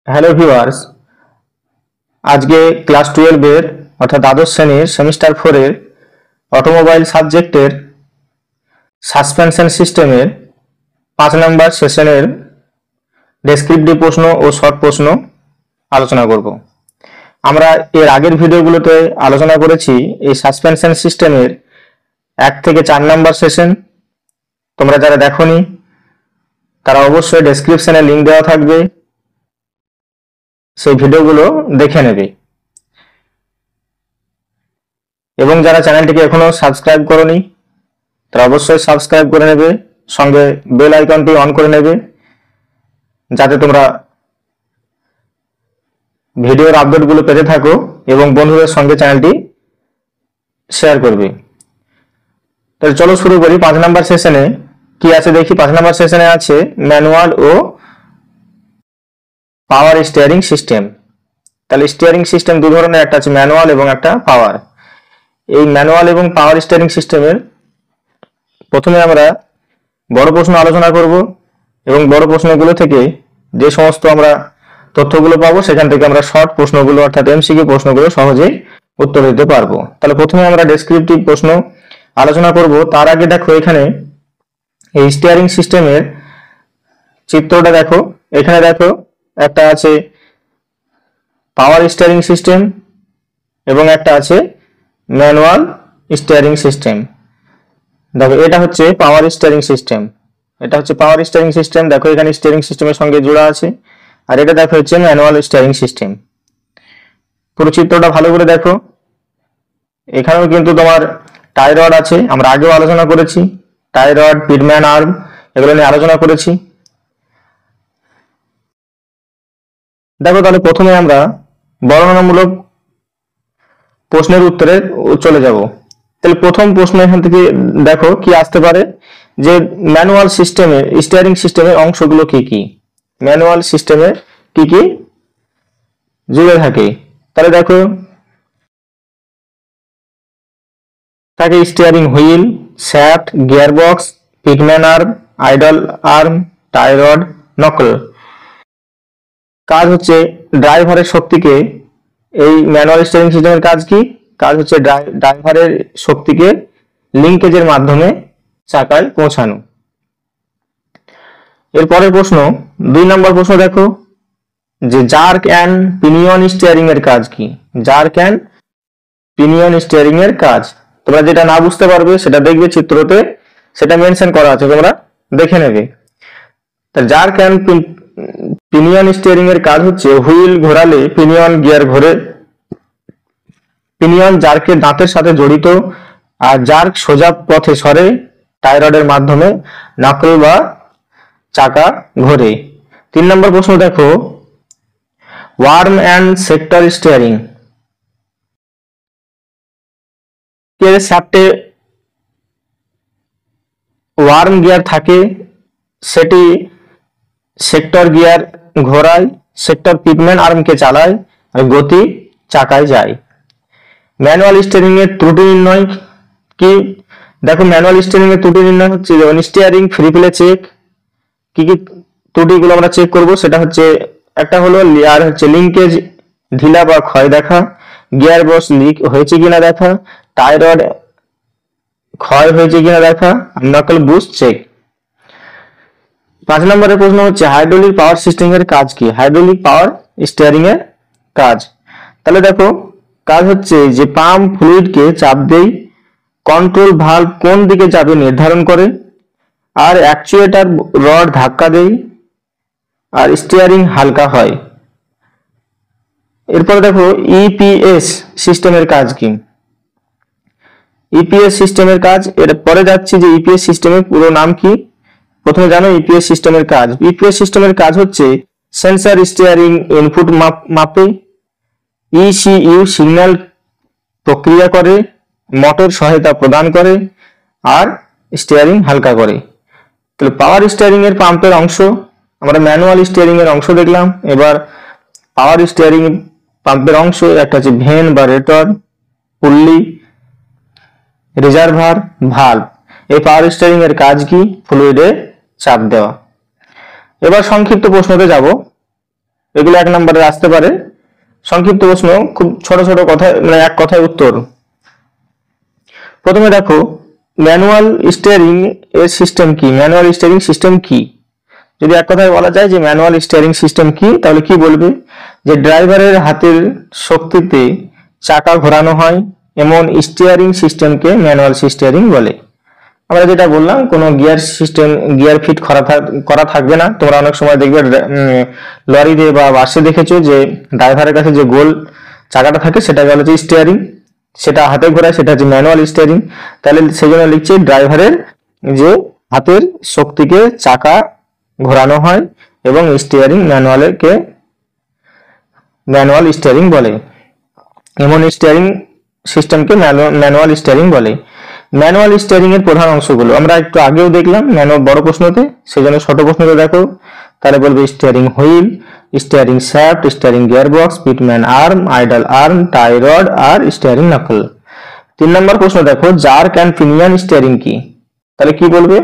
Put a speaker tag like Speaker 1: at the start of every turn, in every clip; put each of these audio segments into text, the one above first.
Speaker 1: Hello viewers, আজকে class 12 এর অর্থাৎ দ্বাদশ শ্রেণীর সেমিস্টার 4 এর অটোমোবাইল সাবজেক্টের সাসপেনশন সিস্টেমের 5 নম্বর সেশনের ডেসক্রিপটিভ প্রশ্ন ও শর্ট প্রশ্ন আলোচনা করব। আমরা এর আগের ভিডিওগুলোতে আলোচনা করেছি এই সাসপেনশন সিস্টেমের 1 থেকে 4 নম্বর সেশন। তোমরা যারা দেখোনি তারা অবশ্যই ডেসক্রিপশনে লিংক দেওয়া থাকবে, সেই ভিডিওগুলো দেখে নেবে। এবং যারা চ্যানেলটিকে এখনো সাবস্ক্রাইব করোনি তারা অবশ্যই সাবস্ক্রাইব করে নেবে, সঙ্গে বেল আইকনটি অন করে নেবে যাতে তোমরা ভিডিওর আপডেটগুলো পেতে থাকো এবং বন্ধুদের সঙ্গে চ্যানেলটি শেয়ার করবে। তাহলে চলো শুরু করি। 5 নম্বর সেশনে কি আছে দেখি। 5 নম্বর সেশনে আছে ম্যানুয়াল ও পাওয়ার স্টিয়ারিং সিস্টেম। তাহলে স্টিয়ারিং সিস্টেম দু ধরনের, একটা আছে ম্যানুয়াল এবং একটা পাওয়ার। এই ম্যানুয়াল এবং পাওয়ার স্টিয়ারিং সিস্টেমের প্রথমে আমরা বড় প্রশ্ন আলোচনা করব এবং বড় প্রশ্নগুলো থেকে যে সমস্ত আমরা তথ্যগুলো পাবো সেখান থেকে আমরা শর্ট প্রশ্নগুলো অর্থাৎ এমসিকিউ প্রশ্নগুলো সহজেই উত্তর দিতে পারবো। তাহলে প্রথমে আমরা ডেসক্রিপটিভ প্রশ্ন আলোচনা করব। তার আগে দেখো এখানে এই স্টিয়ারিং সিস্টেমের চিত্রটা দেখো। এখানে দেখো একটা আছে পাওয়ার স্টিয়ারিং সিস্টেম এবং একটা আছে ম্যানুয়াল স্টিয়ারিং সিস্টেম। দেখো এটা হচ্ছে পাওয়ার স্টিয়ারিং সিস্টেম, এটা হচ্ছে পাওয়ার স্টিয়ারিং সিস্টেম। দেখো এখানে স্টিয়ারিং সিস্টেমের সঙ্গে জোড়া আছে, আর এটা দেখো হচ্ছে ম্যানুয়াল স্টিয়ারিং সিস্টেম। পুরো চিত্রটা ভালো করে দেখো। এখানেও কিন্তু তোমার টাই রড আছে, আমরা আগেও আলোচনা করেছি। টাই রড, পিটম্যান আর্ম এগুলো নিয়ে আলোচনা করেছি। দেখো তাহলে প্রথমে আমরা বর্ণনামূলক প্রশ্নের উত্তরে চলে যাব। তাহলে প্রথম প্রশ্ন এখান থেকে দেখো কি আসতে পারে, যে ম্যানুয়াল সিস্টেমে স্টিয়ারিং সিস্টেমের অংশগুলো কি কি, ম্যানুয়াল সিস্টেমে কি কি জুড়ে থাকে। তাহলে দেখো থাকে steering wheel, shaft, gearbox, pitman arm, idle arm, tie rod, knuckle. কাজ হচ্ছে ড্রাইভারের শক্তিকে, এই ম্যানুয়াল স্টিয়ারিং সিস্টেমের কাজ কি? কাজ হচ্ছে ড্রাইভারের শক্তিকে লিঙ্কেজের মাধ্যমে চাকায় পৌঁছানো। এরপরের প্রশ্ন 2 নম্বর প্রশ্ন দেখো, যে জার্ক অ্যান্ড পিনিয়ন স্টিয়ারিং এর কাজ কি? জার্ক অ্যান্ড পিনিয়ন স্টিয়ারিং এর কাজ। তোমরা যেটা না বুঝতে পারবে সেটা দেখবে চিত্রতে, সেটা মেনশন করা আছে, তোমরা দেখে নেবে। তা জার্ক অ্যান্ড পিনিয়ন স্টিয়ারিং এর কাজ হচ্ছে হুইল ঘোরালে পিনিয়ন গিয়ার ঘোরে, পিনিয়ন জার্কের দাঁতের সাথে জড়িত, আর জার্ক সোজা পথে সরে টাই রডের মাধ্যমে নাকল বা চাকা ঘোরে। 3 নম্বর প্রশ্ন দেখো, ওয়ার্ম অ্যান্ড সেক্টর স্টিয়ারিং। শ্যাফটে ওয়ার্ম গিয়ার থাকে, সেটি সেক্টর গিয়ার ঘোরায়, সেক্টর পিটম্যান আর্মকে চালায়, আর গতি চাকায় যায়। ম্যানুয়াল স্টিয়ারিং এর ত্রুটি নির্ণয় কি? দেখো ম্যানুয়াল স্টিয়ারিং এর ত্রুটি নির্ণয় হচ্ছে যেমন স্টিয়ারিং ফ্রি প্লে চেক। কি কি ত্রুটিগুলো আমরা চেক করব সেটা হচ্ছে, একটা হলো আর হচ্ছে লিঙ্কেজ ঢিলা বা ক্ষয় দেখা, গিয়ার বক্স লিক হয়েছে কিনা দেখা, টাই রড ক্ষয় হয়েছে কিনা দেখা, আর নকল বুস্ট চেক। 5 নম্বরের প্রশ্ন হচ্ছে হাইড্রোলিক পাওয়ার সিস্টেম এর কাজ কি? হাইড্রোলিক পাওয়ার স্টিয়ারিং এর কাজ। তাহলে দেখো কাজ হচ্ছে যে পাম্প ফ্লুইডকে চাপ দেই, কন্ট্রোল ভালভ কোন দিকে যাবে নির্ধারণ করে, আর অ্যাকচুয়েটর রড ধাক্কা দেই, আর স্টিয়ারিং হালকা হয়। এরপর দেখো ইপিএস সিস্টেমের কাজ কি? ইপিএস সিস্টেমের কাজ, এর পরে যাচ্ছি যে ইপিএস সিস্টেমের পুরো নাম কি। প্রথমে জানো ইপিএস সিস্টেমের কাজ। ইপিএস সিস্টেমের কাজ হচ্ছে সেন্সর স্টিয়ারিং ইনপুট মাপে, ইসিইউ সিগন্যাল প্রক্রিয়া করে, মোটর সহায়তা প্রদান করে, আর স্টিয়ারিং হালকা করে। তাহলে পাওয়ার স্টিয়ারিং এর পাম্পের অংশ, আমরা ম্যানুয়াল স্টিয়ারিং এর অংশ দেখলাম। এবার পাওয়ার স্টিয়ারিং পাম্পের অংশ, একটা হচ্ছে ভেন বা রেটর, পুল্লি, রিজার্ভার, ভালভ। এই পাওয়ার স্টিয়ারিং এর কাজ কি? ফ্লুইডে চাপ দেওয়া। এবার সংক্ষিপ্ত প্রশ্নতে যাব। এগুলো 1 নম্বরে আসতে পারে। সংক্ষিপ্ত প্রশ্ন, খুব ছোট ছোট কথা, মানে এক কথায় উত্তর। প্রথমে দেখো ম্যানুয়াল স্টিয়ারিং এর সিস্টেম কি, ম্যানুয়াল স্টিয়ারিং সিস্টেম কি। যদি এক কথায় বলা যায় যে ম্যানুয়াল স্টিয়ারিং সিস্টেম কি, তাহলে কি বলবে যে ড্রাইভারের হাতের শক্তিতে চাকা ঘোরানো হয়, এমন স্টিয়ারিং সিস্টেমকে ম্যানুয়াল স্টিয়ারিং বলে। আমরা যেটা বললাম, কোনো গিয়ার সিস্টেম, গিয়ার ফিট করা থাকবে না। তোমরা অনেক সময় দেখবে লরিতে বা বাসে দেখেছো যে ড্রাইভারের কাছে যে গোল চাকাটা থাকে সেটা হচ্ছে স্টিয়ারিং, সেটা হাতে ঘোরায়, সেটা হচ্ছে ম্যানুয়াল স্টিয়ারিং। তাহলে সেই জন্য লিখছি ড্রাইভারের যে হাতের শক্তিকে চাকা ঘোরানো হয় এবং স্টিয়ারিং ম্যানুয়াল স্টিয়ারিং বলে, এমন স্টিয়ারিং সিস্টেমকে ম্যানুয়াল স্টিয়ারিং বলে। ম্যানুয়াল স্টিয়ারিং এর প্রধান অংশগুলো আমরা একটু আগেও দেখলাম বড় প্রশ্নতে, সেজন্য ছোট প্রশ্নতে দেখো, তাহলে বলবে steering wheel, steering shaft, steering gearbox, pitman arm, idle arm, tie rod আর স্টিয়ারিং নাকল। 3 নম্বর প্রশ্ন দেখো জার্ক অ্যান্ড পিনিয়ন স্টিয়ারিং কি, তাহলে কি বলবে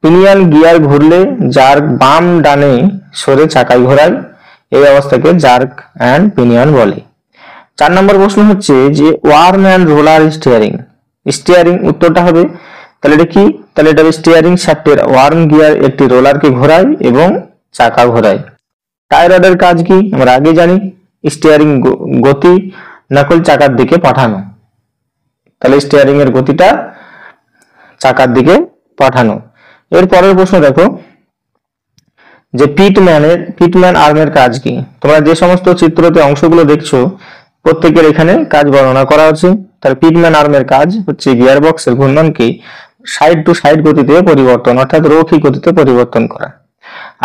Speaker 1: পিনিয়ন গিয়ার ঘুরলে জার্ক বাম ডানে সরে চাকায় ঘোরায়, এই অবস্থাকে জার্ক অ্যান্ড পিনিয়ন বলে। 4 নম্বর প্রশ্ন হচ্ছে যে warm and roller steering, steering উত্তরটা হবে তাহলে এটা কি, তাহলে এটা স্টিয়ারিং শ্যাফটের ওয়ার্ম গিয়ার একটি রোলারকে ঘোরায় এবং চাকা ঘোরায়। টাই রডের কাজ কি আমরা আগে জানি, স্টিয়ারিং গতি নকল চাকার দিকে পাঠানো, তাহলে স্টিয়ারিং এর গতিটা চাকার দিকে পাঠানো। এর পরের প্রশ্ন দেখো যে পিটম্যান আর্মের কাজ কি। তোমরা যে সমস্ত চিত্রতে অংশগুলো দেখছো প্রত্যেকের এখানে কাজ বর্ণনা করা আছে। তাহলে পিটম্যান আর্মের কাজ হচ্ছে গিয়ার বক্সের ঘূর্ণনকে সাইড টু সাইড গতিতে পরিবর্তন, অর্থাৎ রৈখিক গতিতে পরিবর্তন করা।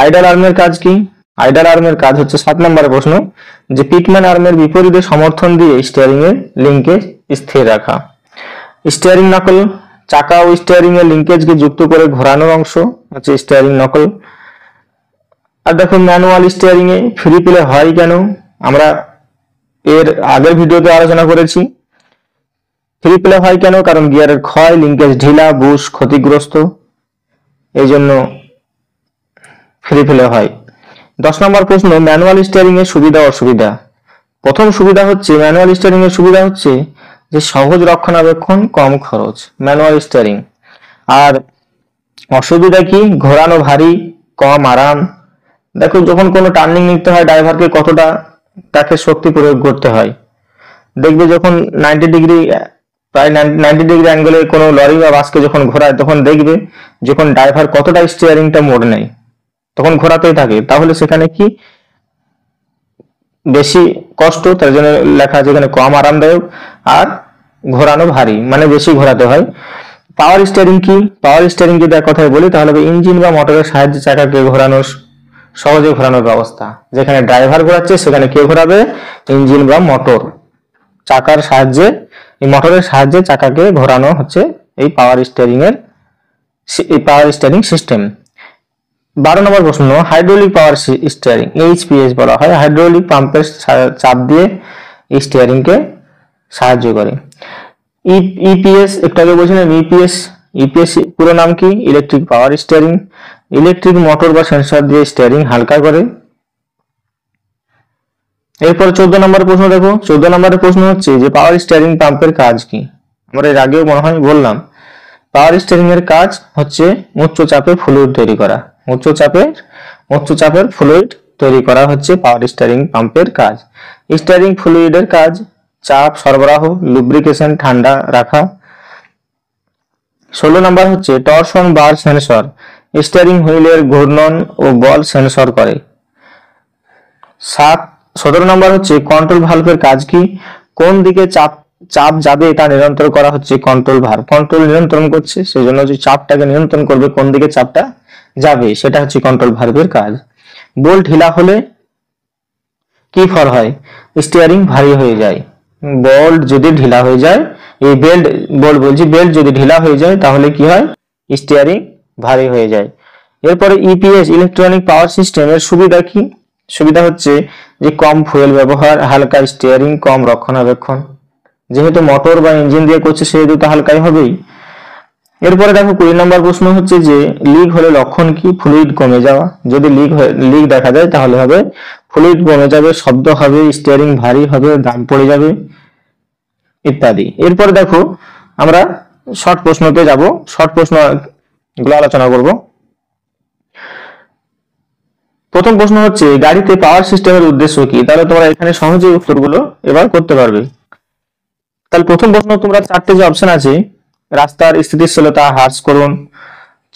Speaker 1: আইডল আর্মের কাজ কি, আইডল আর্মের কাজ হচ্ছে 7 নম্বরের প্রশ্ন যে পিটম্যান আর্মের বিপরীতে সমর্থন দিয়ে স্টিয়ারিং এর লিঙ্কেজ স্থির রাখা। স্টিয়ারিং নকল, চাকা ও স্টিয়ারিং এর লিঙ্কেজকে যুক্ত করে ঘোরানোর অংশ হচ্ছে স্টিয়ারিং নকল। আর দেখো ম্যানুয়াল স্টিয়ারিং এ ফ্রি প্লে হয় কেন, আমরা এর আগের ভিডিওতে আলোচনা করেছি। ফ্রি প্লে হয় কেন, কারণ গিয়ারের ক্ষয়, লিঙ্কেজ ঢিলা, বুশ ক্ষতিগ্রস্ত, এই জন্য ফ্রি প্লে হয়। 10 নম্বর প্রশ্ন ম্যানুয়াল স্টিয়ারিং এর সুবিধা অসুবিধা। প্রথম সুবিধা হচ্ছে ম্যানুয়াল স্টিয়ারিং এর সুবিধা হচ্ছে যে সহজ রক্ষণাবেক্ষণ, কম খরচ ম্যানুয়াল স্টিয়ারিং। আর অসুবিধা কি, ঘোরানো ভারী, কম আরাম। দেখো যখন কোনো টার্নিং নিতে হয় ড্রাইভারকে কতটা তাকে শক্তি প্রয়োগ করতে হয়। দেখবে যখন 90 ডিগ্রি, প্রায় 90 ডিগ্রি অ্যাঙ্গেলে কোনো লরি বা বাসকে যখন ঘোরায় তখন দেখবে যখন ড্রাইভার কতটা স্টিয়ারিংটা মোড় নেয়, তখন ঘোরাতেই থাকে। তাহলে সেখানে কি বেশি কষ্ট, তার জন্য লেখা আছে এখানে কম আরামদায়ক, আর ঘোরানো ভারী মানে বেশি ঘোরাতে হয়। পাওয়ার স্টিয়ারিং কি, পাওয়ার স্টিয়ারিং যদি এক কথায় বলি তাহলে ইঞ্জিন বা মোটরের সাহায্যে চাকাকে ঘোরানোর, সহজে ঘোরানোর ব্যবস্থা। যেখানে ড্রাইভার ঘোরাচ্ছে সেখানে কে ঘোরাবে, ইঞ্জিন বা মোটর, চাকার সাহায্যে, এই মোটরের সাহায্যে চাকাকে ঘোরানো হচ্ছে এই পাওয়ার স্টিয়ারিং সিস্টেম। 12 নম্বর প্রশ্ন হাইড্রোলিক পাওয়ার স্টিয়ারিং, এইচপিএস বলা হয়, হাইড্রোলিক পাম্পের চাপ দিয়ে স্টিয়ারিংকে সাহায্য করে। ইপিএস একটু আগে বলছিলাম, ইপিএস পুরো নাম কি, electric power steering, electric motor বা সেন্সর দিয়ে স্টিয়ারিং হালকা করে। এরপর 14 নম্বর প্রশ্ন দেখো, 14 নম্বরের প্রশ্ন হচ্ছে যে পাওয়ার স্টিয়ারিং পাম্পের কাজ কি। আমরা এর আগেও মনে হয় বললাম, পাওয়ার স্টিয়ারিং এর কাজ হচ্ছে উচ্চ চাপে ফ্লুইড তৈরি করা, উচ্চ চাপের ফ্লুইড তৈরি করা হচ্ছে পাওয়ার স্টিয়ারিং পাম্পের কাজ। স্টিয়ারিং ফ্লুইডের কাজ চাপ সরবরাহ, লুব্রিকেশন, ঠান্ডা রাখা। 16 নম্বর হচ্ছে টরশন বার সেন্সর, স্টিয়ারিং হুইলের ঘূর্ণন ও বল সেন্সর করে। 17 নম্বর হচ্ছে কন্ট্রোল ভালভের কাজ কি, কোন দিকে চাপ যাবে তা নিয়ন্ত্রণ করা হচ্ছে কন্ট্রোল ভালভ, কন্ট্রোল নিয়ন্ত্রণ করছে সেই জন্য যে চাপটাকে নিয়ন্ত্রণ করবে কোন দিকে চাপটা যাবে সেটা হচ্ছে কন্ট্রোল ভালভের কাজ। বোল্ট ঢিলা হলে কি ফল হয়, স্টিয়ারিং ভারী হয়ে যায়। বেল্ট যদি ঢিলা হয়ে যায়, এই বেল্ট যদি ঢিলা হয়ে যায় তাহলে কি হয়, স্টিয়ারিং ভারী হয়ে যায়। এরপরে ইপিএস ইলেকট্রনিক পাওয়ার সিস্টেমের সুবিধা কি, সুবিধা হচ্ছে যে কম ফুয়েল ব্যবহার, হালকা স্টিয়ারিং, কম রক্ষণাবেক্ষণ। যেহেতু মোটর বা ইঞ্জিন দিয়ে করছে সেহেতু তো হালকাই হবেই। এরপরে দেখো 20 নম্বর প্রশ্ন হচ্ছে যে লিক হলে লক্ষণ কি, ফ্লুইড কমে যাওয়া। যদি লিক দেখা যায় তাহলে হবে ফ্লুইড কমে যাবে, শব্দ হবে, স্টিয়ারিং ভারী হবে, দাম পড়ে যাবে ইত্যাদি। এরপরে দেখো আমরা শর্ট প্রশ্নতে যাব, শর্ট প্রশ্ন গুলো আলোচনা করব। প্রথম প্রশ্ন হচ্ছে গাড়িতে পাওয়ার সিস্টেমের উদ্দেশ্য কি? তাহলে তোমরা এখানে সহজেই উত্তরগুলো এবার করতে পারবে। তাহলে প্রথম প্রশ্ন, তোমরা চারটে যে অপশন আছে, রাস্তার স্থিতিশীলতা হ্রাস করুন,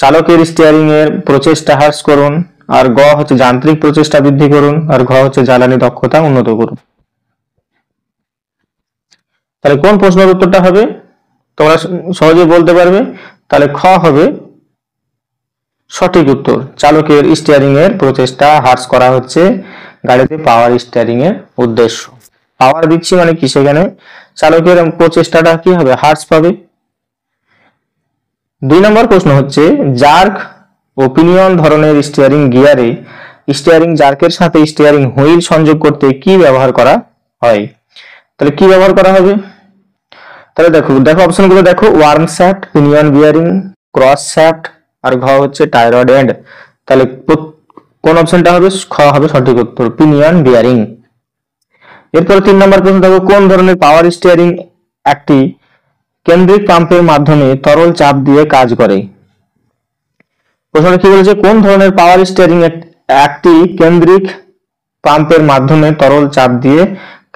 Speaker 1: চালকের স্টিয়ারিং এর প্রচেষ্টা হ্রাস করুন, আর গ হচ্ছে যান্ত্রিক প্রচেষ্টা বৃদ্ধি করুন, আর ঘ হচ্ছে জ্বালানি দক্ষতা উন্নত করুন। তাহলে কোন প্রশ্নের উত্তরটা হবে তোমরা সহজে বলতে পারবে। তাহলে খ হবে সঠিক উত্তর। চালকের স্টিয়ারিং এর প্রচেষ্টা হ্রাস করা হচ্ছে গাড়িতে পাওয়ার স্টিয়ারিং এর উদ্দেশ্য। পাওয়ার দিচ্ছি মানে কি, সেখানে চালকের প্রচেষ্টাটা কি হবে, হ্রাস পাবে। 2 নম্বর প্রশ্ন হচ্ছে জার্ক ও পিনিয়ন ধরনের স্টিয়ারিং গিয়ারে স্টিয়ারিং জার্কের সাথে স্টিয়ারিং হুইল সংযোগ করতে কি ব্যবহার করা হয়? তাহলে কি ব্যবহার করা হবে? তাহলে দেখো অপশনগুলো দেখো, worm shaft, pinion bearing, cross shaft, আর ঘ হচ্ছে টাই রড এন্ড। তাহলে কোন অপশনটা হবে? খ হবে সঠিক উত্তর, পিনিয়ন বিয়ারিং। এরপর 3 নম্বর প্রশ্ন দেখো, কোন ধরনের পাওয়ার স্টিয়ারিং একটি কেন্দ্রিক পাম্পের মাধ্যমে তরল চাপ দিয়ে কাজ করে? প্রশ্নটা কি বলেছে, কোন ধরনের পাওয়ার স্টিয়ারিং একটি কেন্দ্রিক পাম্পের মাধ্যমে তরল চাপ দিয়ে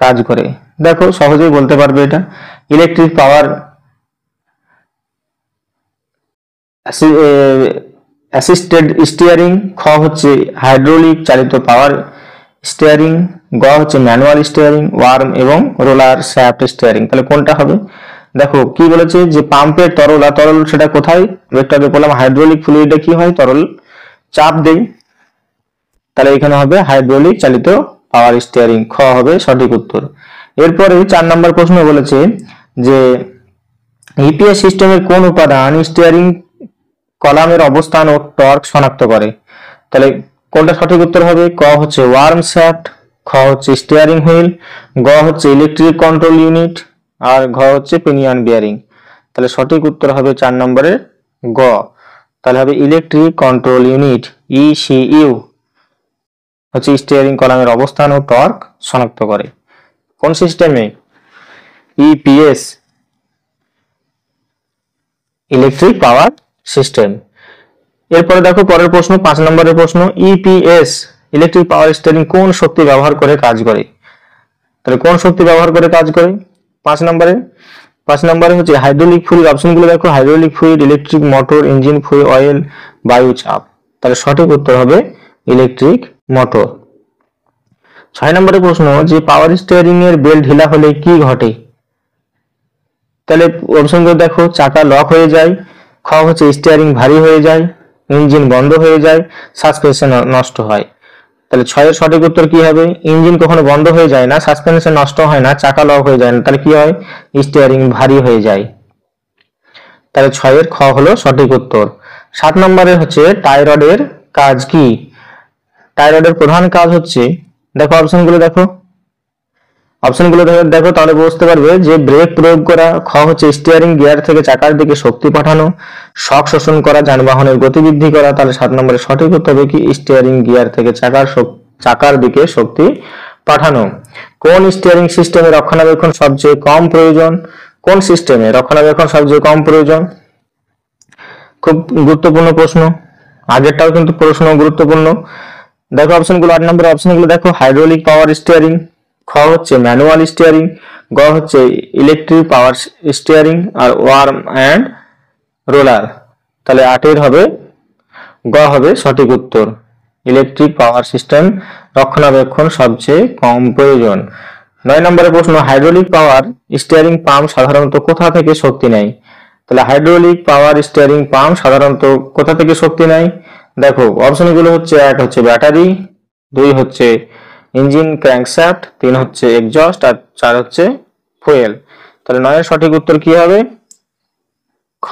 Speaker 1: কাজ করে? দেখো সহজেই বলতে পারবে, এটা ইলেকট্রিক পাওয়ার অ্যাসিস্টেড স্টিয়ারিং, খ হচ্ছে হাইড্রোলিক চালিত পাওয়ার স্টিয়ারিং, গ হচ্ছে ম্যানুয়াল স্টিয়ারিং, ওয়ার্ম এবং রোলার শ্যাফট স্টিয়ারিং। তাহলে কোনটা হবে? দেখো কি বলেছে যে পাম্পের তরল সেটা কোথায়, একটু আগে বললাম হাইড্রোলিক ফ্লুইডে কি হয়, তরল চাপ দেই। তাহলে এখানে হবে হাইড্রোলিক চালিত পাওয়ার স্টিয়ারিং, খ হবে সঠিক উত্তর। এরপরে 4 নম্বর প্রশ্ন বলেছে যে ইপিএস সিস্টেমের কোন উপাদান স্টিয়ারিং কলামের অবস্থান ও টর্ক শনাক্ত করে? তাহলে কোনটা সঠিক উত্তর হবে? ক হচ্ছে ওয়ার্ম শ্যাফট, খ হচ্ছে স্টিয়ারিং হুইল, গ হচ্ছে ইলেকট্রিক কন্ট্রোল ইউনিট, আর ঘ হচ্ছে পিনিয়ন বিয়ারিং। তাহলে সঠিক উত্তর হবে 4 নম্বরের গ। তাহলে হবে ইলেকট্রিক কন্ট্রোল ইউনিট, ইসিইউ হচ্ছে স্টিয়ারিং কলামের অবস্থান ও টর্ক শনাক্ত করে। কোন সিস্টেমে? EPS, electric power system. এরপরে দেখো পরের প্রশ্ন, 5 নম্বরের প্রশ্ন, ইপিএস ইলেকট্রিক পাওয়ার স্টিয়ারিং কোন শক্তি ব্যবহার করে কাজ করে? তাহলে কোন শক্তি ব্যবহার করে কাজ করে 5 নম্বরে হচ্ছে হাইড্রোলিক ফ্লুইড। অপশনগুলো দেখো, hydraulic fluid, electric motor, engine fluid, oil, বায়ু চাপ। তাহলে সঠিক উত্তর হবে ইলেকট্রিক মোটর। 6 নম্বরের প্রশ্ন, যে পাওয়ার স্টিয়ারিং এর বেল্ট ঢিলা হলে কি ঘটে? তাহলে অপশনগুলো দেখো, চাকা লক হয়ে যায়, খ হচ্ছে স্টিয়ারিং ভারী হয়ে যায়, ইঞ্জিন বন্ধ হয়ে যায়, সাসপেনশন নষ্ট হয়। তাহলে 6 এর সঠিক উত্তর কি হবে? ইঞ্জিন কখনো বন্ধ হয়ে যায় না, সাসপেনশন নষ্ট হয় না, চাকা লক হয়ে যায় না, তাহলে কি হয়? স্টিয়ারিং ভারী হয়ে যায়। তাহলে 6 এর খ হলো সঠিক উত্তর। 7 নম্বরে হচ্ছে টাই রডের কাজ কি? টাই রডের প্রধান কাজ হচ্ছে, দেখো অপশনগুলো দেখো তাহলে বুঝতে পারবে যে ব্রেক প্রয়োগ করা, খ হচ্ছে স্টিয়ারিং গিয়ার থেকে চাকার দিকে শক্তি পাঠানো, শক শোষণ করা, যানবাহনের গতি বৃদ্ধি করা। তাহলে 7 নম্বরে সঠিক উত্তর হবে কি স্টিয়ারিং গিয়ার থেকে চাকার দিকে শক্তি পাঠানো। কোন স্টিয়ারিং সিস্টেমে রক্ষণাবেক্ষণ সবচেয়ে কম প্রয়োজন? কোন সিস্টেমে রক্ষণাবেক্ষণ সবচেয়ে কম প্রয়োজন? খুব গুরুত্বপূর্ণ প্রশ্ন, আগেরটাও কিন্তু প্রশ্ন গুরুত্বপূর্ণ। দেখো অপশনগুলো, 8 নম্বর অপশনগুলো দেখো, হাইড্রোলিক পাওয়ার স্টিয়ারিং, খ হচ্ছে ম্যানুয়াল স্টিয়ারিং, গ হচ্ছে ইলেকট্রিক পাওয়ার স্টিয়ারিং, আর ওয়ার্ম এন্ড রোলার। তাহলে 8 এর হবে গ হবে সঠিক উত্তর, ইলেকট্রিক পাওয়ার সিস্টেম রক্ষণাবেক্ষণ সবচেয়ে কম প্রয়োজন। 9 নম্বরের প্রশ্ন, হাইড্রোলিক পাওয়ার স্টিয়ারিং পাম্প সাধারণত কোথা থেকে শক্তি নেয়? তাহলে হাইড্রোলিক পাওয়ার স্টিয়ারিং পাম্প সাধারণত কোথা থেকে শক্তি নেয়? দেখো অপশনগুলো হচ্ছে, 1 হচ্ছে ব্যাটারি, 2 হচ্ছে ইঞ্জিন ক্র্যাঙ্কশ্যাফট, 3 হচ্ছে এক্সজস্ট, আর 4 হচ্ছে ফুয়েল। তাহলে 9 এর সঠিক উত্তর কি হবে? খ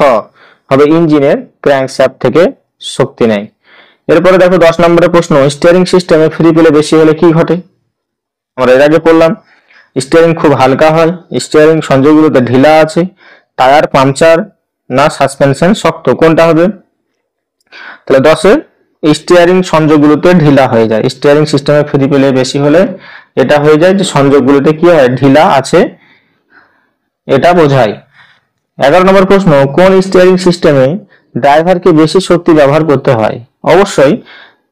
Speaker 1: হবে ইঞ্জিনের ক্র্যাঙ্কশ্যাফট থেকে শক্তি নেয়। এরপরে দেখো 10 নম্বরের প্রশ্ন, স্টিয়ারিং সিস্টেমে ফ্রি পেলে বেশি হলে কি ঘটে? আমরা এর আগে পড়লাম, স্টিয়ারিং খুব হালকা হয়, স্টিয়ারিং সংযোগগুলোতে ঢিলা আছে, টায়ার পাংচার, না সাসপেনশন শক্ত। কোনটা হবে? তাহলে 10 এর স্টিয়ারিং সংযোগগুলোতে ঢিলা হয়ে যায়। স্টিয়ারিং সিস্টেমে ফ্রি প্লে বেশি হলে এটা হয়ে যায় যে সংযোগগুলোতে কি হয়, ঢিলা আছে, এটা বোঝায়। 11 নম্বর প্রশ্ন, কোন স্টিয়ারিং সিস্টেমে ড্রাইভারকে বেশি শক্তি ব্যবহার করতে হয়? অবশ্যই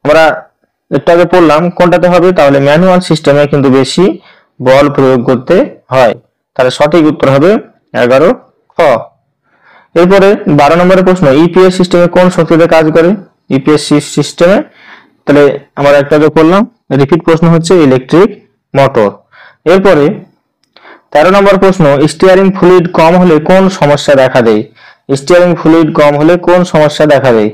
Speaker 1: আমরা একটু আগে পড়লাম কোনটাতে হবে, তাহলে ম্যানুয়াল সিস্টেমে কিন্তু বেশি বল প্রয়োগ করতে হয়। তাহলে সঠিক উত্তর হবে 11 খ। এরপরে 12 নম্বরের প্রশ্ন, ইপিএস সিস্টেমে কোন শক্তিতে কাজ করে? ইপিএস সিস্টেমে, তাহলে আমরা একটু আগে পড়লাম, রিপিট প্রশ্ন হচ্ছে ইলেকট্রিক মোটর। এরপরে 13 নম্বর প্রশ্ন, স্টিয়ারিং ফ্লুইড কম হলে কোন সমস্যা দেখা দেয়? স্টিয়ারিং ফ্লুইড কম হলে কোন সমস্যা দেখা দেয়?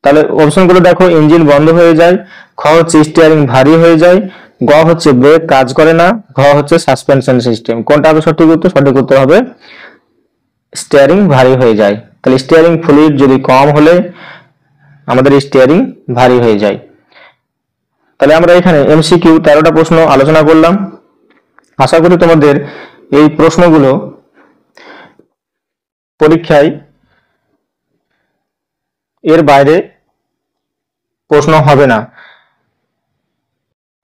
Speaker 1: তাহলে অপশনগুলো দেখো, ইঞ্জিন বন্ধ হয়ে যায়, খ হচ্ছে স্টিয়ারিং ভারী হয়ে যায়, গ হচ্ছে ব্রেক কাজ করে না, ঘ হচ্ছে সাসপেনশন সিস্টেম। কোনটা হবে সঠিক উত্তর? সঠিক উত্তর হবে স্টিয়ারিং ভারী হয়ে যায়। তাহলে স্টিয়ারিং ফ্লুইড যদি কম হলে আমাদের স্টিয়ারিং ভারী হয়ে যায়। তাহলে আমরা এখানে এমসিকিউ 13টা প্রশ্ন আলোচনা করলাম। আশা করি তোমাদের এই প্রশ্নগুলো পরীক্ষায় এর বাইরে প্রশ্ন হবে না।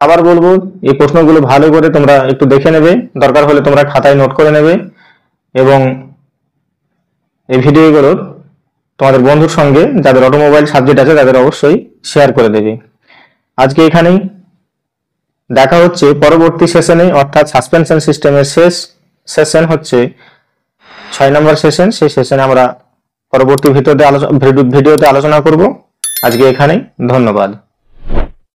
Speaker 1: আবার বলবো, এই প্রশ্নগুলো ভালো করে তোমরা একটু দেখে নেবে, দরকার হলে তোমরা খাতায় নোট করে নেবে এবং এই ভিডিওগুলো তোমাদের বন্ধুর সঙ্গে যাদের অটোমোবাইল সাবজেক্ট আছে তাদের অবশ্যই শেয়ার করে দেবে। আজকে এখানেই, দেখা হচ্ছে পরবর্তী সেশনে, অর্থাৎ সাসপেনশন সিস্টেমের শেষ সেশন হচ্ছে 6 নম্বর সেশন। সেই সেশনে আমরা পরবর্তী ভিডিওতে আলোচনা করব। আজকে এখানেই, ধন্যবাদ।